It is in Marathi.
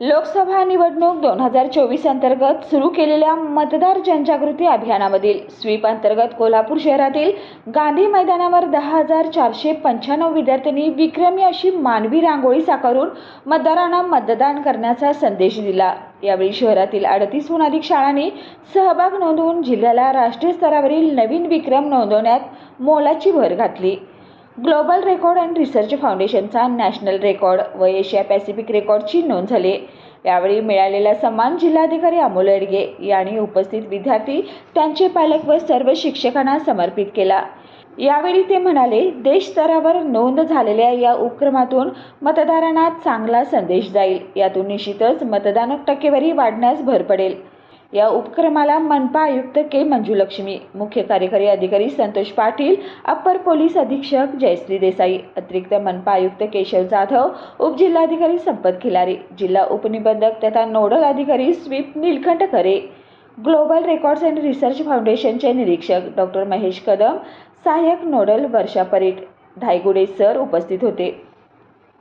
लोकसभा निवडणूक 2024 अंतर्गत सुरू केलेल्या मतदार जनजागृती अभियानामधील स्वीप अंतर्गत कोल्हापूर शहरातील गांधी मैदानावर 10,495 विद्यार्थ्यांनी विक्रमी अशी मानवी रांगोळी साकारून मतदारांना मतदान करण्याचा संदेश दिला। यावेळी शहरातील 38हून अधिक शाळांनी सहभाग नोंदवून जिल्ह्याला राष्ट्रीय स्तरावरील नवीन विक्रम नोंदवण्यात मोलाची भर घातली। ग्लोबल रेकॉर्ड अँड रिसर्च फाउंडेशनचा नॅशनल रेकॉर्ड व एशिया पॅसिफिक रेकॉर्डची नोंद झाली। यावेळी मिळालेला सन्मान जिल्हाधिकारी अमोल येडगे यांनी उपस्थित विद्यार्थी, त्यांचे पालक व सर्व शिक्षकांना समर्पित केला। यावेळी ते म्हणाले, देश स्तरावर नोंद झालेल्या या उपक्रमातून मतदारांना चांगला संदेश जाईल। यातून निश्चितच मतदान टक्केवारी वाढण्यास भर पडेल। या उपक्रमाला मनपा आयुक्त के मंजुलक्ष्मी, मुख्य कार्यकारी अधिकारी संतोष पाटील, अप्पर पोलीस अधीक्षक जयश्री देसाई, अतिरिक्त मनपा आयुक्त केशव जाधव, उपजिल्हाधिकारी संपत खिलारी, जिल्हा उपनिबंधक तथा नोडल अधिकारी स्वीप नीलकंठ खरे, ग्लोबल रेकॉर्ड्स अँड रिसर्च फाउंडेशनचे निरीक्षक डॉक्टर महेश कदम, सहाय्यक नोडल वर्षा परीट, धायगुडे सर उपस्थित होते।